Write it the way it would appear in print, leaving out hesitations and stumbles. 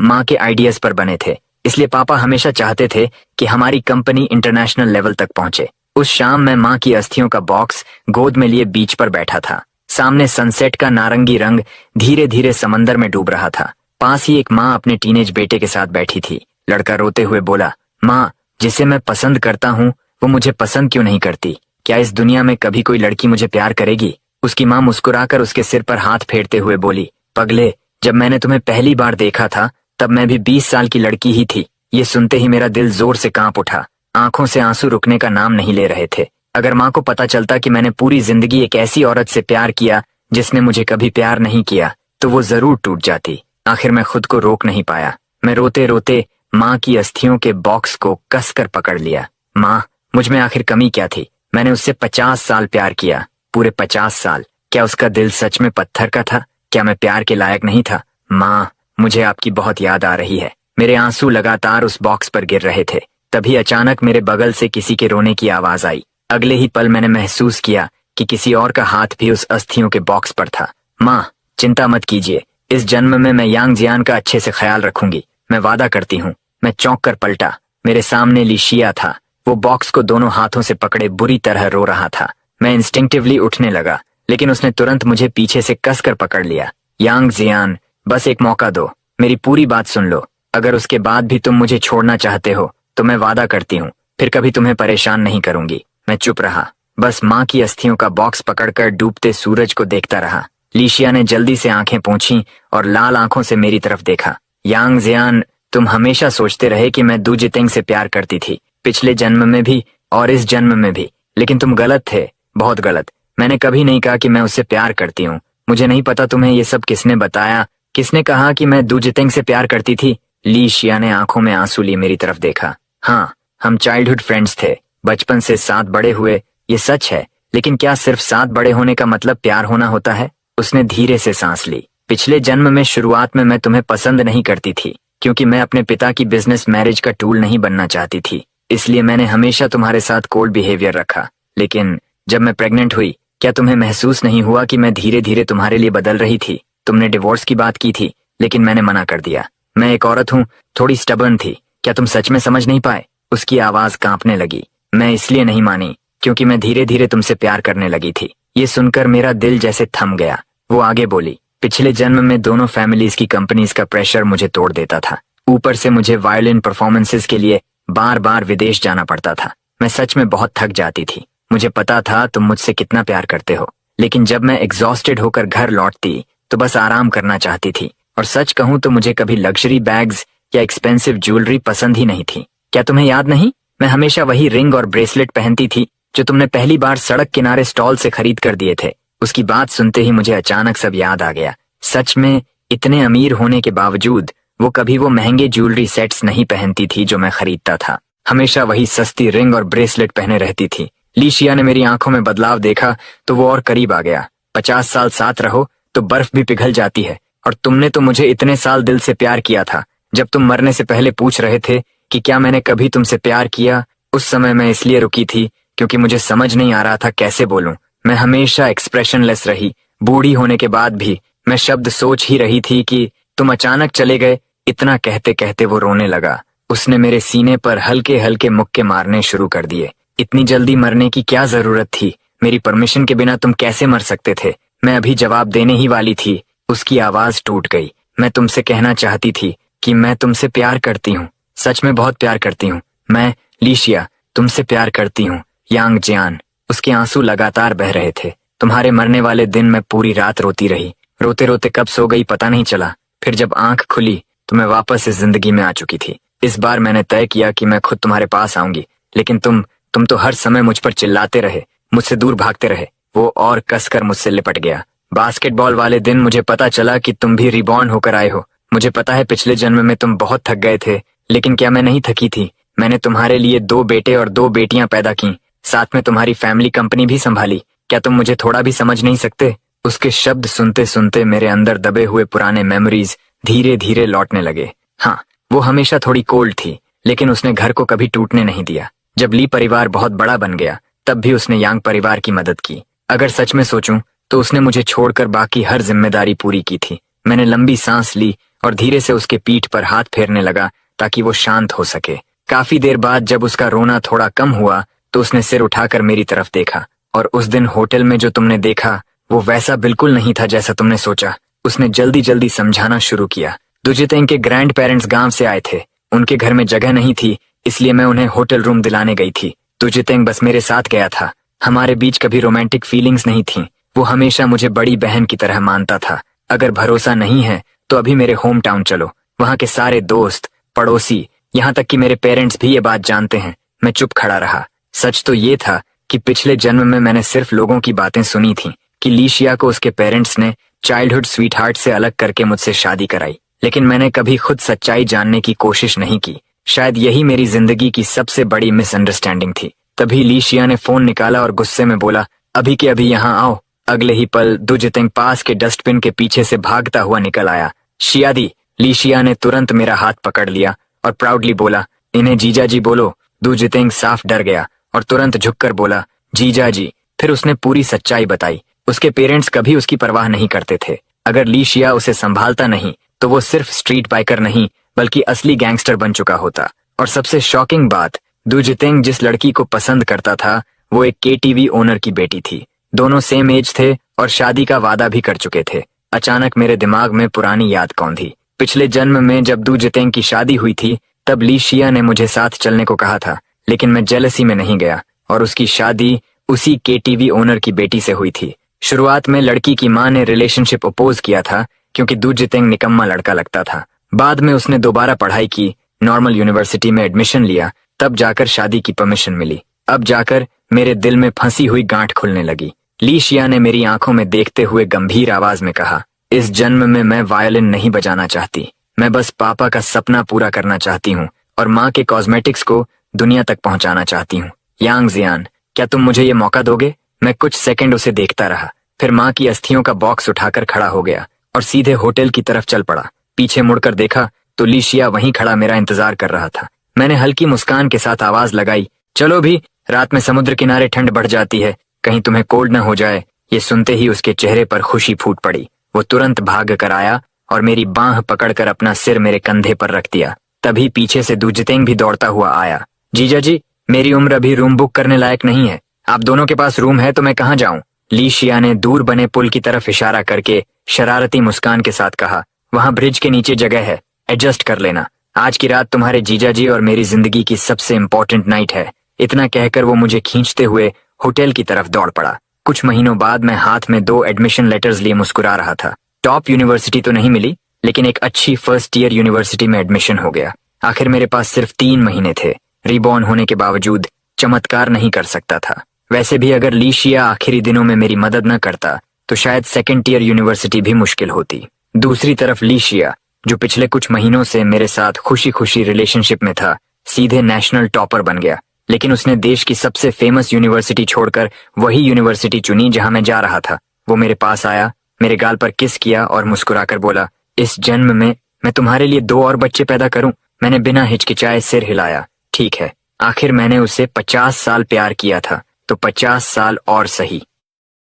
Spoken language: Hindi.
माँ के आइडियाज पर बने थे, इसलिए पापा हमेशा चाहते थे कि हमारी कंपनी इंटरनेशनल लेवल तक पहुंचे। उस शाम मैं माँ की अस्थियों का बॉक्स गोद में लिए बीच पर बैठा था। सामने सनसेट का नारंगी रंग धीरे धीरे समंदर में डूब रहा था। पास ही एक माँ अपने टीनेज बेटे के साथ बैठी थी। लड़का रोते हुए बोला, माँ, जिसे मैं पसंद करता हूँ वो मुझे पसंद क्यों नहीं करती? क्या इस दुनिया में कभी कोई लड़की मुझे प्यार करेगी? उसकी माँ मुस्कुराकर उसके सिर पर हाथ फेरते हुए बोली, पगले, जब मैंने तुम्हें पहली बार देखा था तब मैं भी 20 साल की लड़की ही थी। ये सुनते ही मेरा दिल जोर से कांप उठा। आंखों से आंसू रुकने का नाम नहीं ले रहे थे। अगर माँ को पता चलता कि मैंने पूरी जिंदगी एक ऐसी औरत से प्यार किया जिसने मुझे कभी प्यार नहीं किया, तो वो जरूर टूट जाती। आखिर मैं खुद को रोक नहीं पाया। मैं रोते रोते माँ की अस्थियों के बॉक्स को कसकर पकड़ लिया। माँ, मुझ में आखिर कमी क्या थी? मैंने उससे 50 साल प्यार किया, पूरे 50 साल। क्या उसका दिल सच में पत्थर का था? क्या मैं प्यार के लायक नहीं था? माँ, मुझे आपकी बहुत याद आ रही है। मेरे आंसू लगातार उस बॉक्स पर गिर रहे थे। तभी अचानक मेरे बगल से किसी के रोने की आवाज आई। अगले ही पल मैंने महसूस किया कि किसी और का हाथ भी उस अस्थियों के बॉक्स पर था। माँ, चिंता मत कीजिए, इस जन्म में मैं यांग जियान का अच्छे से ख्याल रखूंगी, मैं वादा करती हूँ। मैं चौंक कर पलटा। मेरे सामने लिशिया था। वो बॉक्स को दोनों हाथों से पकड़े बुरी तरह रो रहा था। मैं इंस्टिंक्टिवली उठने लगा, लेकिन उसने तुरंत मुझे पीछे से कसकर पकड़ लिया। यांग जियान, बस एक मौका दो, मेरी पूरी बात सुन लो। अगर उसके बाद भी तुम मुझे छोड़ना चाहते हो तो मैं वादा करती हूँ फिर कभी तुम्हें परेशान नहीं करूंगी। मैं चुप रहा, बस माँ की अस्थियों का बॉक्स पकड़कर डूबते सूरज को देखता रहा। लिशिया ने जल्दी से आंखें पोंछी और लाल आंखों से मेरी तरफ देखा। यांग जियान, तुम हमेशा सोचते रहे कि मैं दू जितेंग से प्यार करती थी, पिछले जन्म में भी और इस जन्म में भी, लेकिन तुम गलत थे, बहुत गलत। मैंने कभी नहीं कहा कि मैं उससे प्यार करती हूँ। मुझे नहीं पता तुम्हें ये सब किसने बताया, किसने कहा कि मैं दू जितेंग से प्यार करती थी। लिशिया ने आंखों में आंसू लिए मेरी तरफ देखा। हाँ, हम चाइल्डहुड फ्रेंड्स थे, बचपन से साथ बड़े हुए, ये सच है, लेकिन क्या सिर्फ साथ बड़े होने का मतलब प्यार होना होता है? उसने धीरे से सांस ली। पिछले जन्म में शुरुआत में मैं तुम्हें पसंद नहीं करती थी, क्योंकि मैं अपने पिता की बिजनेस मैरिज का टूल नहीं बनना चाहती थी, इसलिए मैंने हमेशा तुम्हारे साथ कोल्ड बिहेवियर रखा। लेकिन जब मैं प्रेग्नेंट हुई, क्या तुम्हें महसूस नहीं हुआ कि मैं धीरे धीरे तुम्हारे लिए बदल रही थी? तुमने डिवोर्स की बात की थी, लेकिन मैंने मना कर दिया। मैं एक औरत हूँ, थोड़ी स्टबर्न थी। क्या तुम सच में समझ नहीं पाए? उसकी आवाज कांपने लगी। मैं इसलिए नहीं मानी क्योंकि मैं धीरे धीरे तुमसे प्यार करने लगी थी। ये सुनकर मेरा दिल जैसे थम गया। वो आगे बोली, पिछले जन्म में दोनों फैमिलीज की कंपनीज का प्रेशर मुझे तोड़ देता था। ऊपर से मुझे वायलिन परफॉर्मेंसेस के लिए बार बार विदेश जाना पड़ता था। मैं सच में बहुत थक जाती थी। मुझे पता था तुम मुझसे कितना प्यार करते हो, लेकिन जब मैं एग्जॉस्टेड होकर घर लौटती तो बस आराम करना चाहती थी। और सच कहूं तो मुझे कभी लग्जरी बैग्स या एक्सपेंसिव ज्वेलरी पसंद ही नहीं थी। क्या तुम्हें याद नहीं? मैं हमेशा वही रिंग और ब्रेसलेट पहनती थी जो तुमने पहली बार सड़क किनारे स्टॉल से खरीद कर दिए थे। उसकी बात सुनते ही मुझे अचानक सब याद आ गया। सच में इतने अमीर होने के बावजूद वो कभी वो महंगे ज्वेलरी सेट्स नहीं पहनती थी जो मैं खरीदता था। हमेशा वही सस्ती रिंग और ब्रेसलेट पहने रहती थी। लिशिया ने मेरी आंखों में बदलाव देखा तो वो और करीब आ गया। 50 साल साथ रहो तो बर्फ भी पिघल जाती है, और तुमने तो मुझे इतने साल दिल से प्यार किया था। जब तुम मरने से पहले पूछ रहे थे कि क्या मैंने कभी तुमसे प्यार किया, उस समय मैं इसलिए रुकी थी क्योंकि मुझे समझ नहीं आ रहा था कैसे बोलूं। मैं हमेशा एक्सप्रेशनलेस रही। बूढ़ी होने के बाद भी मैं शब्द सोच ही रही थी कि तुम अचानक चले गए। इतना कहते कहते वो रोने लगा। उसने मेरे सीने पर हल्के हल्के मुक्के मारने शुरू कर दिए। इतनी जल्दी मरने की क्या जरूरत थी? मेरी परमिशन के बिना तुम कैसे मर सकते थे? मैं अभी जवाब देने ही वाली थी, उसकी आवाज टूट गई। मैं तुमसे कहना चाहती थी कि मैं तुमसे प्यार करती हूँ, सच में बहुत प्यार करती हूँ। मैं, लिशिया, तुमसे प्यार करती हूँ। यांग जियान। उसके आंसू लगातार बह रहे थे। तुम्हारे मरने वाले दिन मैं पूरी रात रोती रही। रोते रोते कब सो गई पता नहीं चला। फिर जब आंख खुली तो मैं वापस इस जिंदगी में आ चुकी थी। इस बार मैंने तय किया कि मैं खुद तुम्हारे पास आऊंगी, लेकिन तुम तो हर समय मुझ पर चिल्लाते रहे, मुझसे दूर भागते रहे। वो और कसकर मुझसे लिपट गया। बास्केटबॉल वाले दिन मुझे पता चला कि तुम भी रिबॉर्न होकर आए हो। मुझे पता है पिछले जन्म में तुम बहुत थक गए थे, लेकिन क्या मैं नहीं थकी थी? मैंने तुम्हारे लिए 2 बेटे और 2 बेटियां पैदा की, साथ में तुम्हारी फैमिली कंपनी भी संभाली। क्या तुम मुझे थोड़ा भी समझ नहीं सकते? उसके शब्द सुनते सुनते मेरे अंदर दबे हुए पुराने मेमोरीज धीरे धीरे लौटने लगे। हाँ, वो हमेशा थोड़ी कोल्ड थी, लेकिन उसने घर को कभी टूटने नहीं दिया। जब ली परिवार बहुत बड़ा बन गया तब भी उसने यांग परिवार की मदद की। अगर सच में सोचूं तो उसने मुझे छोड़कर बाकी हर जिम्मेदारी पूरी की थी। मैंने लंबी सांस ली और धीरे से उसके पीठ पर हाथ फेरने लगा ताकि वो शांत हो सके। काफी देर बाद जब उसका रोना थोड़ा कम हुआ तो उसने सिर उठाकर मेरी तरफ देखा। और उस दिन होटल में जो तुमने देखा वो वैसा बिल्कुल नहीं था जैसा तुमने सोचा। उसने जल्दी जल्दी समझाना शुरू किया। दुजितेंग के ग्रैंड पेरेंट्स गांव से आए थे, उनके घर में जगह नहीं थी, इसलिए मैं उन्हें होटल रूम दिलाने गई थी। दुजितेंग बस मेरे साथ गया था। हमारे बीच कभी रोमांटिक फीलिंग्स नहीं थी। वो हमेशा मुझे बड़ी बहन की तरह मानता था। अगर भरोसा नहीं है तो अभी मेरे होम टाउन चलो, वहाँ के सारे दोस्त, पड़ोसी, यहाँ तक कि मेरे पेरेंट्स भी ये बात जानते हैं। मैं चुप खड़ा रहा। सच तो ये था कि पिछले जन्म में मैंने सिर्फ लोगों की बातें सुनी थी कि लीशिया को उसके पेरेंट्स ने चाइल्डहुड स्वीटहार्ट से अलग करके मुझसे शादी कराई, लेकिन मैंने कभी खुद सच्चाई जानने की कोशिश नहीं की। शायद यही मेरी जिंदगी की सबसे बड़ी मिसअंडरस्टैंडिंग थी। तभी लीशिया ने फोन निकाला और गुस्से में बोला, अभी के अभी यहाँ आओ। अगले ही पल दुजितेंग पास के डस्टबिन के पीछे से भागता हुआ निकल आया। शियादी, लीशिया ने तुरंत मेरा हाथ पकड़ लिया और प्राउडली बोला, इन्हें जीजा जी बोलो। दुजितेंग साफ डर गया और तुरंत झुककर बोला, जीजा जी। फिर उसने पूरी सच्चाई बताई। उसके पेरेंट्स कभी उसकी परवाह नहीं करते थे। अगर लीशिया उसे संभालता नहीं तो वो सिर्फ स्ट्रीट बाइकर नहीं बल्कि असली गैंगस्टर बन चुका होता। और सबसे शॉकिंग बात, दुजितेंग जिस लड़की को पसंद करता था वो एक केटीवी ओनर की बेटी थी। दोनों सेम एज थे और शादी का वादा भी कर चुके थे। अचानक मेरे दिमाग में पुरानी याद कौन थी। पिछले जन्म में जब दुजितेंग की शादी हुई थी तब लीशिया ने मुझे साथ चलने को कहा था, लेकिन मैं जेलसी में नहीं गया और उसकी शादी उसी केटीवी ओनर की बेटी से हुई थी। शुरुआत में लड़की की माँ ने रिलेशनशिप अपोज किया था क्योंकि दुजितेंग निकम्मा लड़का लगता था। बाद में उसने दोबारा पढ़ाई की, नॉर्मल यूनिवर्सिटी में एडमिशन लिया, तब जाकर शादी की परमिशन मिली। अब जाकर मेरे दिल में फंसी हुई गांठ खुलने लगी। लीशिया ने मेरी आंखों में देखते हुए गंभीर आवाज में कहा, इस जन्म में मैं वायलिन नहीं बजाना चाहती। मैं बस पापा का सपना पूरा करना चाहती हूँ और माँ के कॉस्मेटिक्स को दुनिया तक पहुंचाना चाहती हूँ। यांग जियान, क्या तुम मुझे ये मौका दोगे? मैं कुछ सेकंड उसे देखता रहा, फिर माँ की अस्थियों का बॉक्स उठाकर खड़ा हो गया और सीधे होटल की तरफ चल पड़ा। पीछे मुड़कर देखा तो लीशिया वहीं खड़ा मेरा इंतजार कर रहा था। मैंने हल्की मुस्कान के साथ आवाज लगाई, चलो भी, रात में समुद्र किनारे ठंड बढ़ जाती है, कहीं तुम्हें कोल्ड न हो जाए। ये सुनते ही उसके चेहरे पर खुशी फूट पड़ी। वो तुरंत भाग कर आया और मेरी बांह पकड़कर अपना सिर मेरे कंधे पर रख दिया। तभी पीछे से दुजितेंग भी दौड़ता हुआ आया। जीजा जी, मेरी उम्र अभी रूम बुक करने लायक नहीं है। आप दोनों के पास रूम है तो मैं कहाँ जाऊं? लीशिया ने दूर बने पुल की तरफ इशारा करके शरारती मुस्कान के साथ कहा, वहां ब्रिज के नीचे जगह है, एडजस्ट कर लेना। आज की रात तुम्हारे जीजा जी और मेरी जिंदगी की सबसे इम्पोर्टेंट नाइट है। इतना कहकर वो मुझे खींचते हुए होटल की तरफ दौड़ पड़ा। कुछ महीनों बाद मैं हाथ में 2 एडमिशन लेटर्स लिए मुस्कुरा रहा था। टॉप यूनिवर्सिटी तो नहीं मिली, लेकिन एक अच्छी फर्स्ट ईयर यूनिवर्सिटी में एडमिशन हो गया। आखिर मेरे पास सिर्फ 3 महीने थे। रिबॉर्न होने के बावजूद चमत्कार नहीं कर सकता था। वैसे भी अगर लीशिया आखिरी दिनों में मेरी मदद न करता तो शायद सेकेंड ईयर यूनिवर्सिटी भी मुश्किल होती। दूसरी तरफ लीशिया, जो पिछले कुछ महीनों से मेरे साथ खुशी खुशी रिलेशनशिप में था, सीधे नेशनल टॉपर बन गया। लेकिन उसने देश की सबसे फेमस यूनिवर्सिटी छोड़कर वही यूनिवर्सिटी चुनी जहां मैं जा रहा था। वो मेरे पास आया, मेरे गाल पर किस किया और मुस्कुराकर बोला, इस जन्म में मैं तुम्हारे लिए 2 और बच्चे पैदा करूं। मैंने बिना हिचकिचाए सिर हिलाया। ठीक है, आखिर मैंने उसे 50 साल प्यार किया था तो 50 साल और सही।